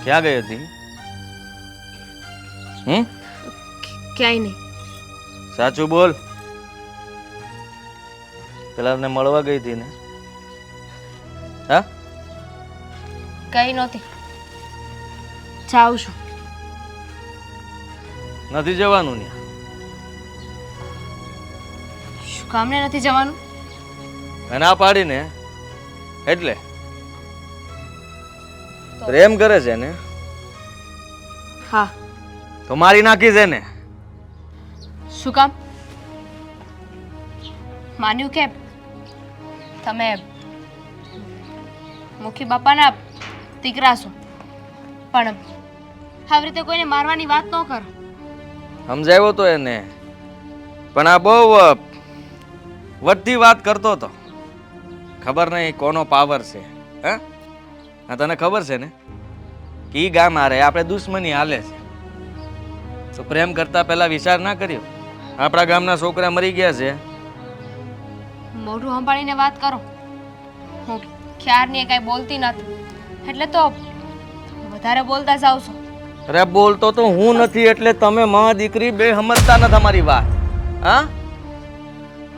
ક્યાં ગઈ હતી? ક્યાંય નહીં. સાચું બોલ. પેલા ને મળવા ગઈ હતી ને? હા, કઈ નહોતી. જાઉં છું. નથી જવાનું ને? શું કામને નથી જવાનું? ના પાડી ને એટલે પ્રેમ કરે છે ને? હા. તો મારી નાખી છે ને? શું કામ? માન્યું કે તમે મુખી બાપાના દીકરા છો, પણ આવી રીતે કોઈને મારવાની વાત ન કરો. સમજાવ્યો તો એને, પણ આ બહુ વધતી વાત કરતો હતો. ખબર નહીં કોનો પાવર છે. હા, તને ખબર છે ને કે ઈ ગામ હારે આપણે દુશ્મની હાલે છે, તો પ્રેમ કરતા પહેલા વિચાર ના કર્યો? આપણા ગામના છોકરા મરી ગયા છે. મોઢું સંભાળીને વાત કરો. હું ક્યારની કઈ બોલતી નથી, એટલે તો વધારે બોલતા જાવ છો. અરે બોલતો તો હું નથી, એટલે તમે માં દીકરી બે સમજતા નથી અમારી વાત. હા,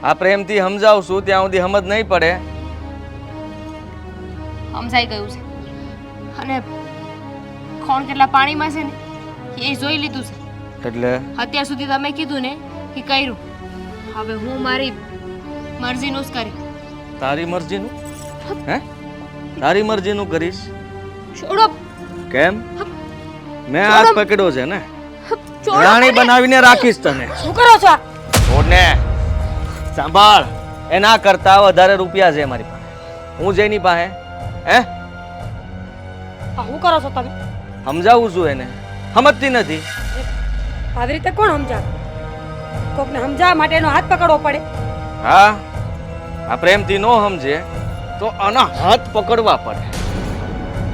આ પ્રેમથી સમજાવશું ત્યાં સુધી સમજ નહીં પડે. સમજાઈ ગયું છે, અને કોણ કેટલા પાણીમાં છે ને એ જોઈ લીધું છે. એટલે અત્યાર સુધી તમે કીધું ને કે કર્યું, હવે હું મારી મરજીનું જ કરી. તારી મરજીનું? હે, તારી મરજીનું કરીશ? છોડો. કેમ? મેં હાથ પકડ્યો છે ને, છોડો. રાણી બનાવીને રાખીશ તને. શું કરો છો? છોડને. સાંભળ, એના કરતા વધારે રૂપિયા છે મારી પાસે. હું જેની પાસે હે શું કરો છો તમે? સમજાવું છું એને, સમજતી નથી. આવી રીતે કોણ સમજાવે? કોકને સમજાવવા માટે એનો હાથ પકડવો પડે. હા, આ પ્રેમથી નો સમજે તો આના હાથ પકડવા પડે.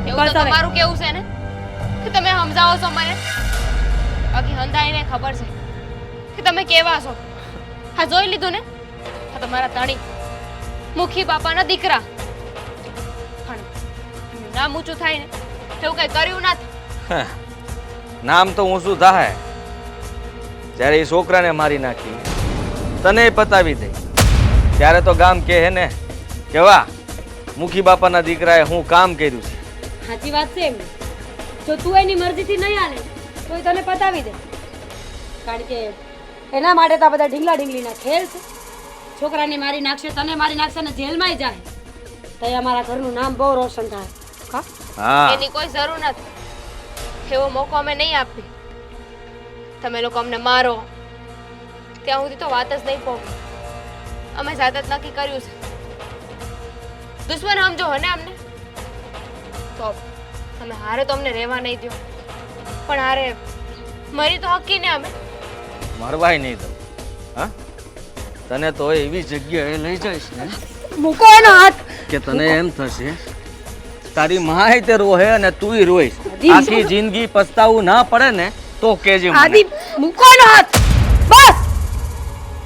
એવું તો તમારું કેવું છે ને કે તમે સમજાવો છો મને? બાકી હંધાઈને ખબર છે કે તમે કેવા છો. હા, જોઈ લીધું ને? આ તમારા તણી મુખી બાપાના દીકરા. પણ નામ ઊંચું થાય ને એવું કઈ કર્યું નથી. નામ તો ઊંચું થાય જ્યારે એ છોકરાને મારી નાખી, તને પતાવી દે ત્યારે તો ગામ કે હે ને કેવા મુખી બાપાના દીકરાએ હું કામ કર્યું છે. સાચી વાત છે એમની. જો તું એની મરજીથી નહીં આલે તો એ તને પતાવી દે, કારણ કે એના માટે તો આ બધા ઢીંગલા ઢીંગલીના ખેલ છે. છોકરાને મારી નાખશે, તને મારી નાખશે ને જેલમાંય જાય તો અમારા ઘરનું નામ બહુ રોશન થાય. હા, એની કોઈ જરૂર નથી. એવો મોકો અમે નહીં આપી. તમે લોકો અમને મારો ત્યાં સુધી તો વાત જ નહીં પહોંચે. અમે જાત જ નક્કી કર્યું છે. દુશ્મન સમજો હો ને અમને, તો તમે હારે તો અમને રહેવા નહીં દો, પણ હારે મરી તો હકી ને અમે. મરવાય નહીં દઉં. હા, તને તો એવી જગ્યાએ લઈ જઈશ ને મૂકો એનો હાથ. કે તને એમ થશે તારી માય તે રોહે અને તુંય રોઈશ. આખી જિંદગી પસ્તાવું ના પડે ને તો કેજે મને. આદિ, મૂકો એનો હાથ. બસ,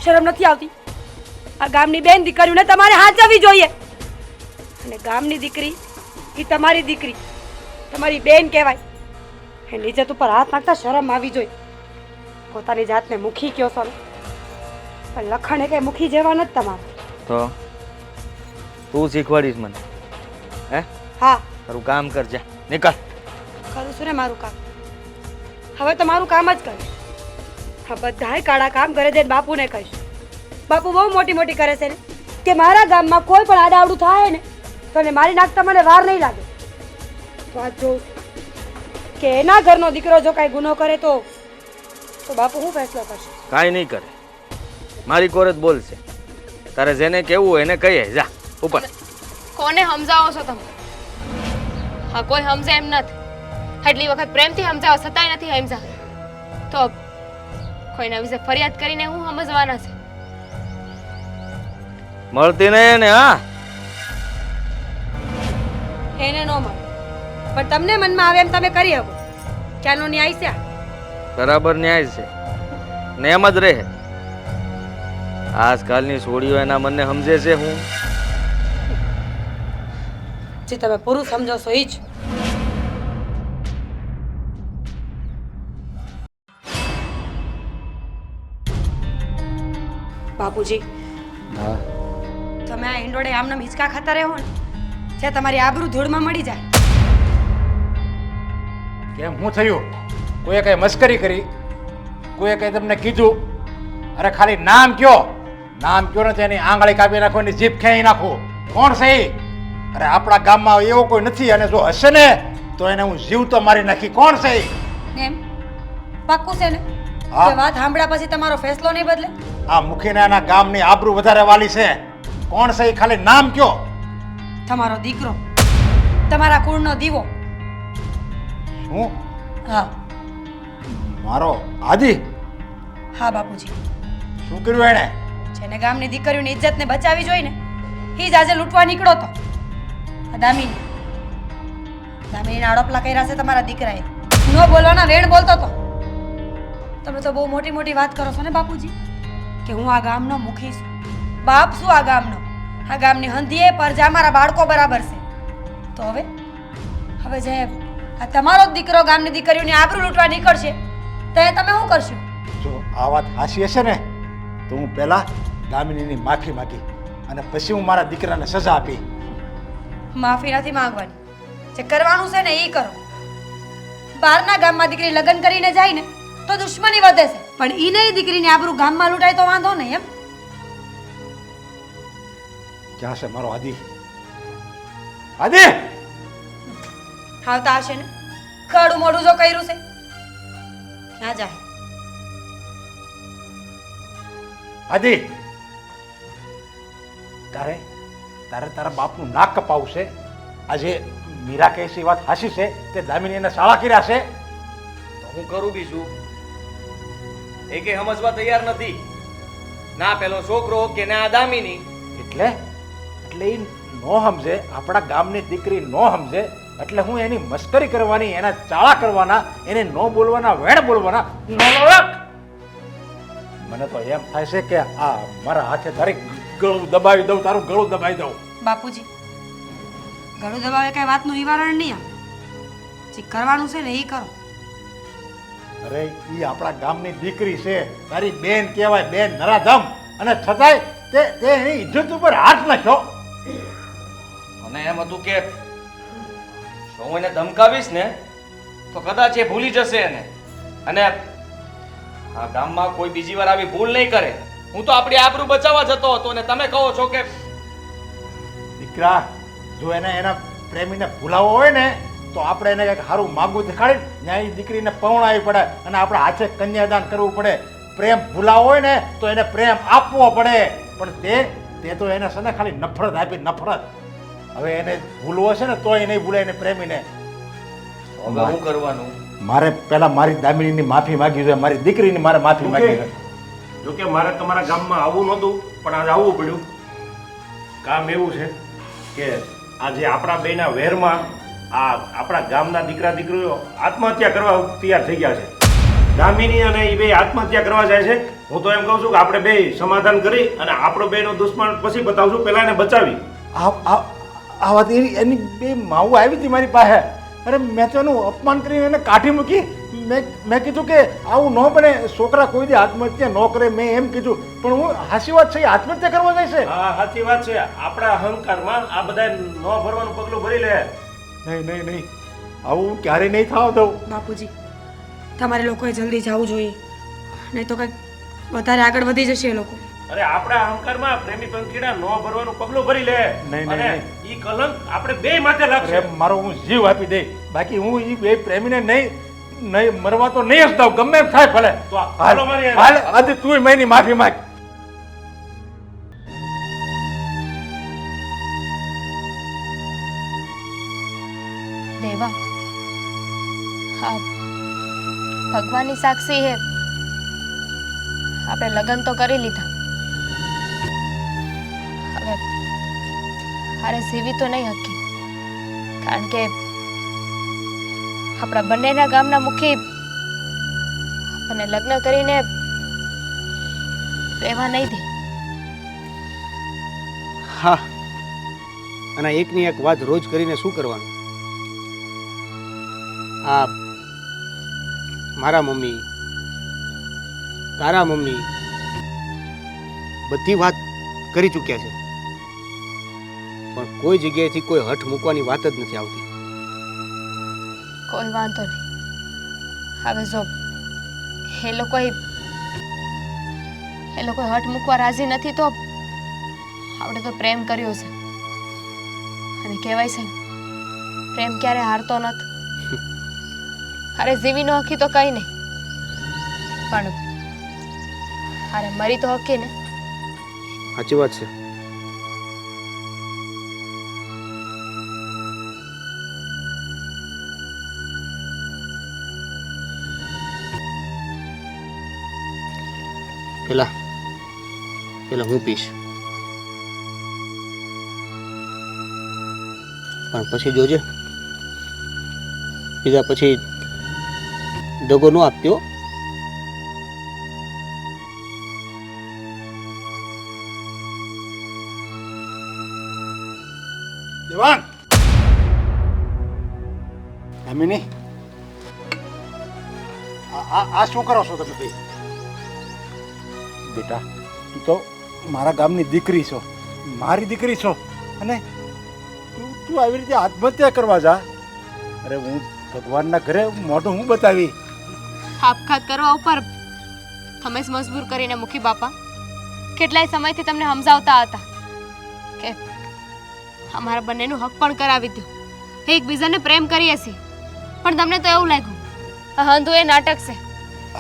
શરમ નથી આવતી? આ ગામની બેન દીકરીઓને તમારે હાચવવી જોઈએ, અને ગામની દીકરી એ તમારી દીકરી, તમારી બેન કહેવાય. એની ઇજ્જત ઉપર હાથ નાખતા શરમ આવી જોઈએ. પોતાની જાતને મુખી કહો છો ને, પણ લખણ એ કઈ મુખી જેવા નથી તમારા. તો તું શીખવાડીશ મને? હે, હા, તારું કામ કરજે, નીકળ. કરું છું ને મારું કામ. હવે તો મારું કામ જ કરે. હા, બધાય કાળા કામ કરે છે. બાપુને કહીશ. બાપુ બહુ મોટી મોટી કરે છે ને કે મારા ગામમાં કોઈ પણ આડાવડું થાય ને તો એને મારી નાખતા મને વાર નહીં લાગે. તો આ જો કે એના ઘરનો દીકરો જો કાંઈ ગુનો કરે તો બાપુ શું ફેસલો કરશે? કાંઈ નહીં કરે, મારી કોર જ બોલશે. તારે જેને કેવું હોય એને કહીએ. જા ઉપર. કોને સમજાવો છો તમે? હા, કોઈ સમજે એમ નથી. એટલી વખત પ્રેમથી સમજાવો છતાંય નથી સમજાવે તો કોઈના વિશે ફરિયાદ કરીને હું સમજવાના છે? મળતી નહીં ને? હા, એને ન મળે પણ તમને મનમાં આવે એમ તમે કરી શકો. ક્યાંનો ન્યાય છે આ? બરાબર ન્યાય છે ને એમ જ રહે. આજકાલની છોડીઓ એના મનને સમજે છે હું. જે તમે પુરુષ સમજો છો એ જ. બાપુજી, હા, તમે આ ઈંડોળે આમનામ હિંચકા ખાતા રહો ને જે તમારી આબરૂ ધૂળમાં મળી જાય. કેમ શું થયું? કોઈએ કઈ મસ્કરી કરી? કોઈએ કઈ તમને કીધું? અરે ખાલી નામ કયો, નામ કયો ને તેની આંગળી કાપી નાખો, એની જીભ ખેંચી નાખો. કોણ છે એ? અરે આપણા ગામમાં એવો કોઈ નથી, અને જો હશે ને તો એને હું જીવ તો મારી નાખી. કોણ છે એ? એમ પાક્કું છે ને હા. કે વાત સાંભળ્યા પછી તમારો ફેસલો નહીં બદલે? આ મુખીને એના ગામની આબરૂ વધારે વાલી છે. કોણ છે એ? ખાલી નામ કયો. તમારો દીકરો, તમારા કુળનો દીવો. શું? હા મારો આદિ? હા બાપુજી, શું કર્યું એણે? જેને ગામની દીકરીઓની ઇજ્જતને બચાવી જોઈને એ જ આજે લૂંટવા નીકળો તો. આ દામિનીના આડોપલા કર્યા છે તમારા દીકરાએ. ન બોલવાના વેણ બોલતો તો. તમે તો બહુ મોટી મોટી વાત કરો છો ને બાપુજી, કે હું આ ગામનો મુખી છું. બાપ શું આ ગામનો? આ ગામની હંધીએ પરજા મારા બાળકો બરાબર છે. તો હવે જે આ તમારો જ દીકરો ગામની દીકરીઓની આબરૂ લૂંટવા નીકળશે તો એ તમે શું કરશો? જો આ વાત હાસી હશે ને તો હું પહેલા દામિનીની માફી માંગી અને પછી હું મારા દીકરાને સજા આપી. માફી નથી માંગવાની, જે કરવાનું છે ને એ કરો. બહારના ગામમાં દીકરી લગ્ન કરીને જાય ને તો દુશ્મની વધે છે, પણ ઈ નહીં દીકરીની આબરૂ ગામમાં લૂંટાય તો વાંધો નહીં. એમ ક્યાં છે મારો આદિ? આદિ! આવતા હશે ને, કાળું મોઢું જો કર્યું છે. ક્યાં જાય? આદિ! તારે તારા બાપનું નાક કપાવું છે. આજે મીરા કહે છે એ વાત હાસી છે, તે દામિની એને શાળા કર્યા છે. તો હું કરું બીજું? એ કે સમજવા તૈયાર નથી. ના પેલો છોકરો કે ના દામિની. એટલે એ નો સમજે, આપણા ગામની દીકરી નો સમજે એટલે હું એની મસ્કરી કરવાની, એના ચાળા કરવાના, એને નો બોલવાના, વેણ બોલવાના. મને તો એમ થાય છે કે આ મારા હાથે તારી ગળું દબાવી દઉં, તારું ગળું દબાવી દઉં. બાપુજી, ગળું દબાવે કઈ વાતનું નિવારણ નહીં આવે. જે કરવાનું છે ને એ કરો. અરે ઈ આપણા ગામની દીકરી છે, તારી બેન કહેવાય, બેન નરાધમ, અને છતાંય તે એની ઇજ્જત ઉપર હાથ નાખ્યો. અને એમ હતું કે જો હું એને ધમકાવીશ ને તો કદાચ એ ભૂલી જશે એને, અને આ ગામમાં કોઈ બીજી વાર આવી ભૂલ નહીં કરે. હું તો આપણી આબરૂ બચાવવા જતો હતો ને તમે કહો છો કે દીકરા, જો એના પ્રેમીને ભૂલાવો હોય ને તો આપણે એને કંઈક સારું માગું દેખાડી ન્યાય દીકરીને પૌણાવી પડે અને આપણે હાથે કન્યાદાન કરવું પડે. પ્રેમ ભૂલાવો હોય ને તો એને પ્રેમ આપવો પડે. પણ તે તો એને છે ને ખાલી નફરત આપી, નફરત. હવે એને ભૂલવો છે ને તોય નહીં ભૂલે એને પ્રેમીને. હવે શું કરવાનું? મારે પહેલા મારી દામિનીની માફી માંગી છે, મારી દીકરીની મારે માફી માંગી છે. જોકે મારે તમારા ગામમાં આવવું નહોતું, પણ આજે આવવું પડ્યું. કામ એવું છે કે આજે આપણા બેના વેરમાં આ આપણા ગામના દીકરા દીકરીઓ આત્મહત્યા કરવા તૈયાર થઈ ગયા છે. દામિની અને એ બે આત્મહત્યા કરવા જાય છે. હું તો એમ કહું છું કે આપણે બે સમાધાન કરી અને આપણો બેનો દુશ્મન પછી બતાવશું, પહેલા એને બચાવી. આ વાત એની બે માવું આવી હતી મારી પાસે. અરે મેં તો એનું અપમાન કરીને એને કાઢી મૂકી. મેં કીધું કે આવું ન બને, છોકરા કોઈ દી આત્મહત્યા ન કરે, મેં એમ કીધું. પણ હું હાસી વાત છે, આત્મહત્યા કરવા જાય છે. હા, સાચી વાત છે. આપણા અહંકારમાં આ બધા ન ભરવાનું પગલું ભરી લે. નહીં, આવું ક્યારેય નહીં થવા દઉં. બાપુજી, તમારે લોકોએ જલ્દી જવું જોઈએ, નહીં તો કંઈક વધારે આગળ વધી જશે એ લોકો. અરે આપણા અહંકારમાં પ્રેમી પંખીડા ન ભરવાનું પગલું ભરી લે. નહીં. અને ઈ કલંક આપણે બે માથે લાગશે. અરે મારો હું જીવ આપી દઈ, બાકી હું એ બે પ્રેમીને નહીં મરવા તો નહીં જ દઉં, ગમે એમ થાય ભલે. તો હાલો મારી હારે. હાલ આજે તું મેની માફી માંગ. દેવા, હા, ભગવાનની સાક્ષી હે, આપણે લગ્ન તો કરી લીધા, હવે અરે જીવી તો નહીં હકી, કારણ કે આપણા બંનેના ગામના મુખી આપણને લગ્ન કરીને રહેવા નહીં દે. હા, અને એકની એક વાત રોજ કરીને શું કરવાનું? આ મારા મમ્મી, તારા મમ્મી બધી વાત કરી ચૂક્યા છે, પણ કોઈ જગ્યાએથી કોઈ હઠ મૂકવાની વાત જ નથી આવતી. કોઈ વાંધો નહીં. હવે જો એ લોકોએ હઠ મૂકવા રાજી નથી તો આપણે તો પ્રેમ કર્યો છે, અને કહેવાય છે ને, પ્રેમ ક્યારે હારતો નથી. અરે જીવી નો હકી તો કઈ નહીં, પણ અરે મરી તો હકી ને. સાચી વાત છે. પેલા હું પીશ, પણ પછી જોજે, પીધા પછી દગો ન આપ્યો. દેવાંગ, દામિની, આ શું કરો છો તમે ભાઈ? બેટા, તું તો મારા ગામની દીકરી છો, મારી દીકરી છો, અને તું આવી રીતે આત્મહત્યા કરવા જા? અરે હું ભગવાનના ઘરે મોઢું હું બતાવી? આપઘાત કરવા ઉપર તમે જ મજબૂર કરીને મૂકી બાપા. કેટલાય સમયથી તમને સમજાવતા હતા કે અમારા બંનેનું હક પણ કરાવી દો, એકબીજાને પ્રેમ કરીએ છીએ, પણ તમને તો એવું લાગ્યું હંધુ એ નાટક છે.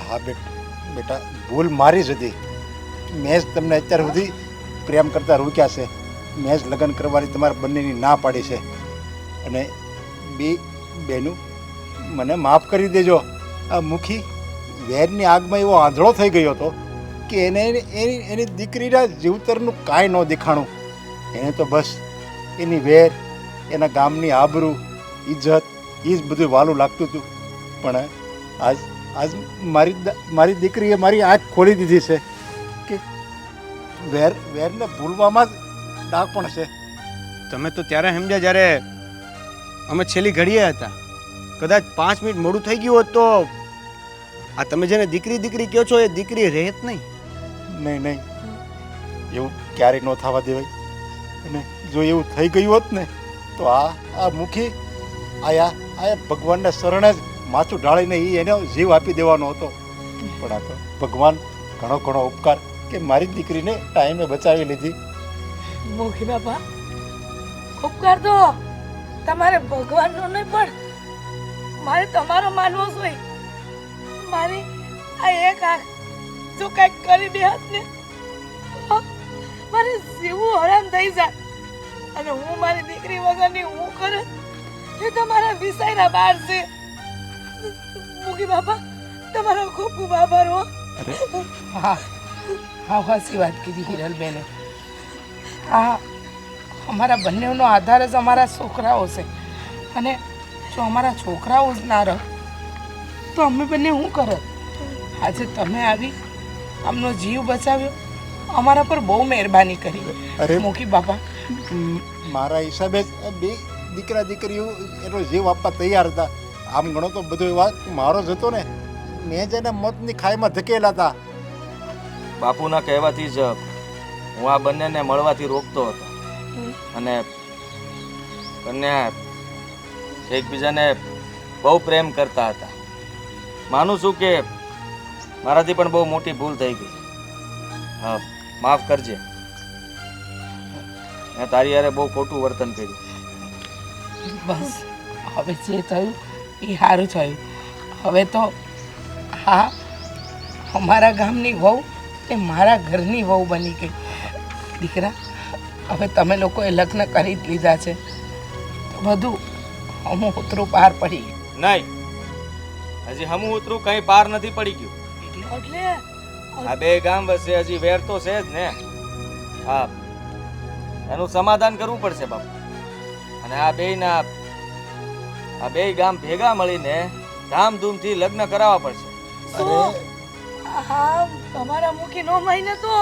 હા બેટા, ભૂલ મારી જ હતી. મેં જ તમને અત્યાર સુધી પ્રેમ કરતા રોક્યા છે, મેં જ લગ્ન કરવાની તમારા બંનેની ના પાડી છે, અને બેનું મને માફ કરી દેજો. આ મુખી વેરની આગમાં એવો આંધળો થઈ ગયો હતો કે એની દીકરીના જીવતરનું કાંઈ ન દેખાણું. એને તો બસ એની વેર, એના ગામની આબરૂ, ઇજ્જત, એ જ બધું વાલું લાગતું હતું. પણ આજ મારી દીકરીએ મારી આંખ ખોલી દીધી છે કે વેરને ભૂલવામાં જ ડાકપણ છે. તમે તો ત્યારે સમજ્યા જ્યારે અમે છેલ્લી ઘડીએ હતા. કદાચ 5 મિનિટ મોડું થઈ ગયું હોત તો આ તમે જેને દીકરી દીકરી કહો છો એ દીકરી રહે જ નહીં. નહીં, એવું ક્યારેય ન થવા દેવાય. અને જો એવું થઈ ગયું હોત ને તો આ મુખી આયા ભગવાનના શરણે જ માથું ઢાળીને એને જીવ આપી દેવાનો હતો. પણ આ તો ભગવાન ઘણો ઉપકાર કે મારી દીકરીને ટાઈમે બચાવી લીધી. મુખી બાપા, ઉપકાર તો તમારે ભગવાનનો નહીં, પણ મારે તમારો માનવો જોઈએ. મારી આ એક આંખ જો કંઈક કરી દે હાથ ને તો મારે જીવવું હરામ થઈ જાય, અને હું મારી દીકરી વગરની હું કરે એ તમારા વિષયના બહાર છે. મુખી બાપા, તમારો ખૂબ ખૂબ આભાર હો. હા, હાસી વાત કીધી હિરલબેને. હા, અમારા બંનેનો આધાર જ અમારા છોકરાઓ છે, અને જો અમારા છોકરાઓ જ ના રહે તો અમે બંને શું કરત? આજે તમે આવી આમનો જીવ બચાવ્યો, અમારા પર બહુ મહેરબાની કરી. અરે મુખી બાપા, મારા હિસાબે જ બે દીકરા દીકરીઓ એનો જીવ આપવા તૈયાર હતા. આમ ગણો તો બધો વાત મારો જ હતો ને. મેં જેને મોતની ખાઈમાં ધકેલા હતા. બાપુના કહેવાથી જ હું આ બંનેને મળવાથી રોકતો હતો, અને બંને એકબીજાને બહુ પ્રેમ કરતા હતા. માનું છું કે મારાથી પણ બહુ મોટી ભૂલ થઈ ગઈ. હા, માફ કરજે. મેં તારી યારે બહુ ખોટું વર્તન કર્યું. બસ હવે જે થયું એ સારું થયું. હવે તો હા, અમારા ગામની વહુ એ મારા ઘરની વહુ બની ગઈ. દીકરા, હવે તમે લોકોએ લગ્ન કરી જ લીધા છે તો બધું હમું ઉતરું પાર પડી ગયું. નહીં, હજી હમું ઉતરું કંઈ પાર નથી પડી ગયું. એટલે આ બે ગામ વચ્ચે હજી વેર તો છે જ ને. હા, એનું સમાધાન કરવું પડશે બાપુ. અને આ બે ગામ ભેગા મળીને ધામધૂમથી લગ્ન કરાવવા પડશે. શું હા તમારા મુખી નો મહિને તો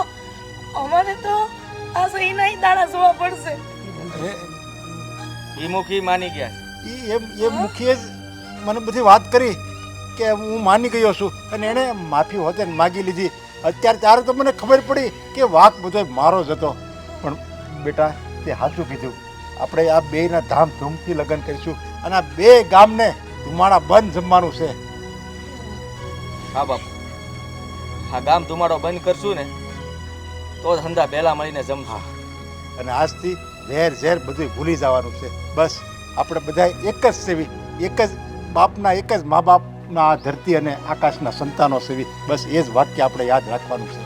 અમારે તો આ સહી નહીં દાણા જોવા પડશે. અરે ઈ મુખી માની ગયા છે. એ મુખીએ જ મને બધી વાત કરી કે હું માની ગયો છું અને એણે માફી હોતે માગી લીધી. અત્યારે ત્યારે તો મને ખબર પડી કે વાંક બધો મારો જ હતો. પણ બેટા તે સાચું કીધું. આપણે આ બેયના ધામધૂમથી લગ્ન કરીશું અને આ બે ગામને ધુમાડા બંધ જમવાનું છે. હા બાપુ, આ ગામ ધુમાડો બંધ કરશું ને તો જ હંધા ભેલા મળીને જમશું. અને આજથી ઝેર ઝેર બધું ભૂલી જવાનું છે. બસ આપણે બધા એક જ સેવી, એક જ બાપના, એક જ મા બાપના આ ધરતી અને આકાશના સંતાનો સેવી. બસ એ જ વાક્ય આપણે યાદ રાખવાનું છે.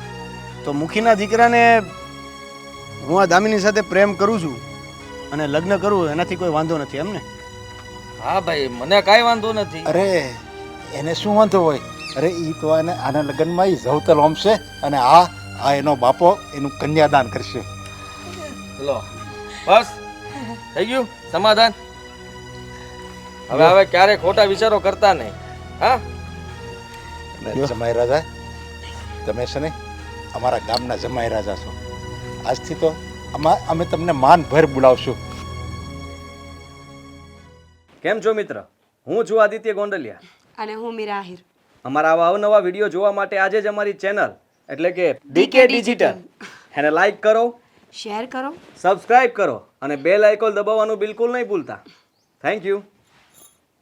તો મુખીના દીકરાને હું આ દામિની સાથે પ્રેમ કરું છું અને લગ્ન કરું એનાથી કોઈ વાંધો નથી એમ ને? હા ભાઈ, મને કાંઈ વાંધો નથી. અરે એને શું વાંધો હોય? અરે એ તો એને આના લગ્નમાં એ જવતલ હોમશે અને આ એનો બાપો એનું કન્યાદાન કરશે. લો બસ થઈ ગયું સમાધાન. હવે ક્યારે ખોટા વિચારો કરતા નહીં. હા, જમાઈ રાજા, તમે છે ને અમારા ગામના જમાઈ રાજા છો. આજથી તો અમે તમને માનભર બોલાવશું. કેમ છો મિત્ર? હું છું આદિત્ય ગોંડલિયા. અને હું મીરા આહિર. અમારા આવા અવનવા વિડીયો જોવા માટે આજે જ અમારી ચેનલ એટલે કે ડીકે ડિજિટલ એને લાઈક કરો, શેર કરો, સબસ્ક્રાઇબ કરો અને બેલ આઇકોન દબાવવાનું બિલકુલ નહીં ભૂલતા. Thank you.